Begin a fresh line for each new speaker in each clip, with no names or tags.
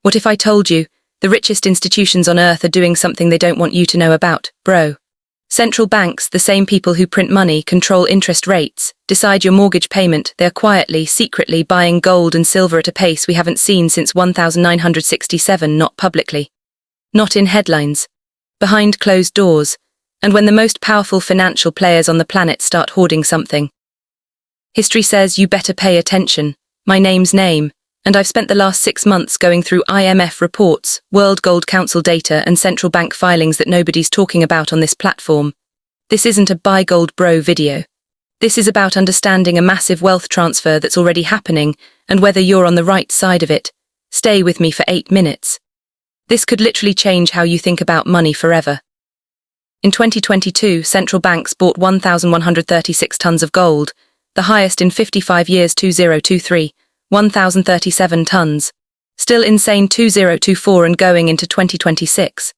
What if I told you the richest institutions on earth are doing something they don't want you to know about, bro? Central banks, the same people who print money, control interest rates, decide your mortgage payment, they're quietly, secretly buying gold and silver at a pace we haven't seen since 1967, not publicly. Not in headlines. Behind closed doors, and when the most powerful financial players on the planet start hoarding something. History says you better pay attention. My name's name, and I've spent the last 6 months going through IMF reports, World Gold Council data and central bank filings that nobody's talking about on this platform. This isn't a buy gold bro video. This is about understanding a massive wealth transfer that's already happening and whether you're on the right side of it. Stay with me for 8 minutes. This could literally change how you think about money forever. In 2022, central banks bought 1,136 tons of gold, the highest in 55 years. 2023, 1,037 tons. Still insane. 2024 and going into 2026.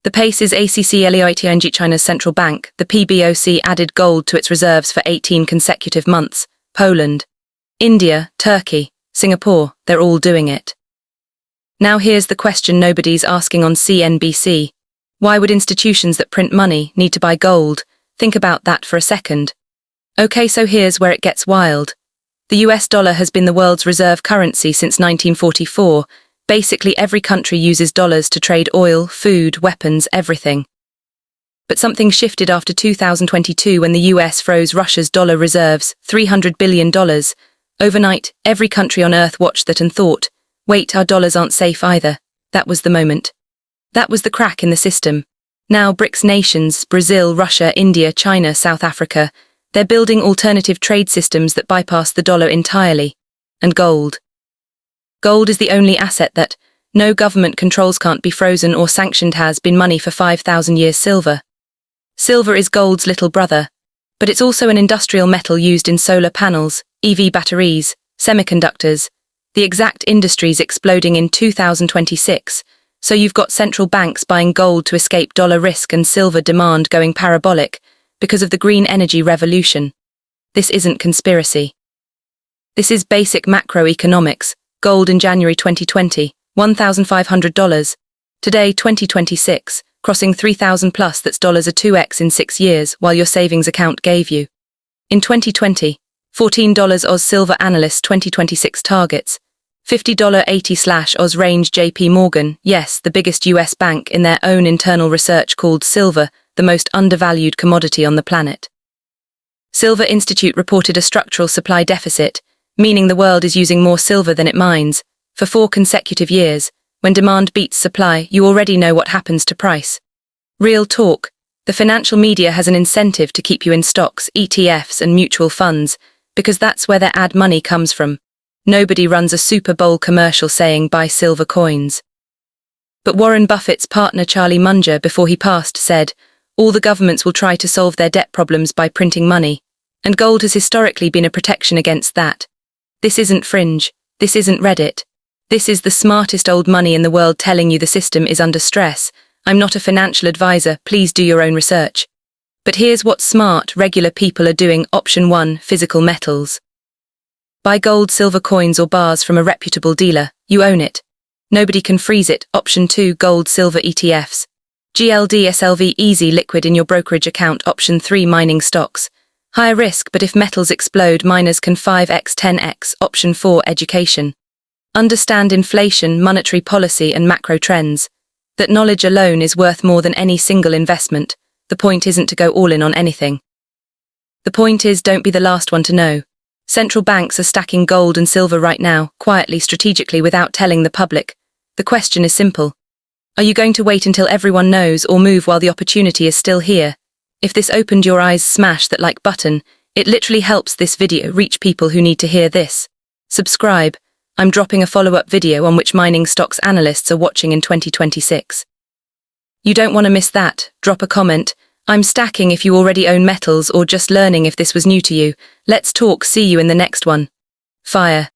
The pace is ACCLEITING. China's central bank, the PBOC, added gold to its reserves for 18 consecutive months. Poland, India, Turkey, Singapore, they're all doing it. Now here's the question nobody's asking on CNBC. Why would institutions that print money need to buy gold? Think about that for a second. Okay, so here's where it gets wild. The US dollar has been the world's reserve currency since 1944. Basically every country uses dollars to trade oil, food, weapons, everything. But something shifted after 2022 when the US froze Russia's dollar reserves, $300 billion. Overnight, every country on earth watched that and thought, wait, our dollars aren't safe either. That was the moment. That was the crack in the system. Now BRICS nations, Brazil, Russia, India, China, South Africa, they're building alternative trade systems that bypass the dollar entirely. And gold. Gold is the only asset that no government controls, can't be frozen or sanctioned, has been money for 5,000 years. Silver. Silver is gold's little brother, but it's also an industrial metal used in solar panels, EV batteries, semiconductors, the exact industries exploding in 2026, so you've got central banks buying gold to escape dollar risk and silver demand going parabolic because of the green energy revolution. This isn't conspiracy. This is basic macroeconomics. Gold in January 2020, $1,500. Today, 2026, crossing 3,000 plus. That's dollars a 2x in 6 years, while your savings account gave you. In 2020, $14 Oz. Silver analysts 2026 targets, $50.80/Oz range. JP Morgan, yes, the biggest US bank, in their own internal research called silver the most undervalued commodity on the planet. Silver Institute reported a structural supply deficit, meaning the world is using more silver than it mines, for 4 consecutive years. When demand beats supply, you already know what happens to price. Real talk, the financial media has an incentive to keep you in stocks, ETFs and mutual funds, because that's where their ad money comes from. Nobody runs a Super Bowl commercial saying buy silver coins. But Warren Buffett's partner Charlie Munger, before he passed, said, all the governments will try to solve their debt problems by printing money, and gold has historically been a protection against that. This isn't fringe, this isn't Reddit. This is the smartest old money in the world telling you the system is under stress. I'm not a financial advisor, please do your own research. But here's what smart, regular people are doing. Option 1, physical metals. Buy gold, silver coins or bars from a reputable dealer. You own it. Nobody can freeze it. Option 2, gold, silver ETFs. GLD SLV, easy, liquid in your brokerage account. Option 3, mining stocks. Higher risk, but if metals explode, miners can 5x, 10x. Option 4, education. Understand inflation, monetary policy and macro trends. That knowledge alone is worth more than any single investment. The point isn't to go all in on anything. The point is, don't be the last one to know. Central banks are stacking gold and silver right now, quietly, strategically, without telling the public. The question is simple. Are you going to wait until everyone knows or move while the opportunity is still here? If this opened your eyes, smash that like button. It literally helps this video reach people who need to hear this. Subscribe. I'm dropping a follow-up video on which mining stocks analysts are watching in 2026. You don't want to miss that. Drop a comment. I'm stacking if you already own metals or just learning if this was new to you. Let's talk. See you in the next one. Fire.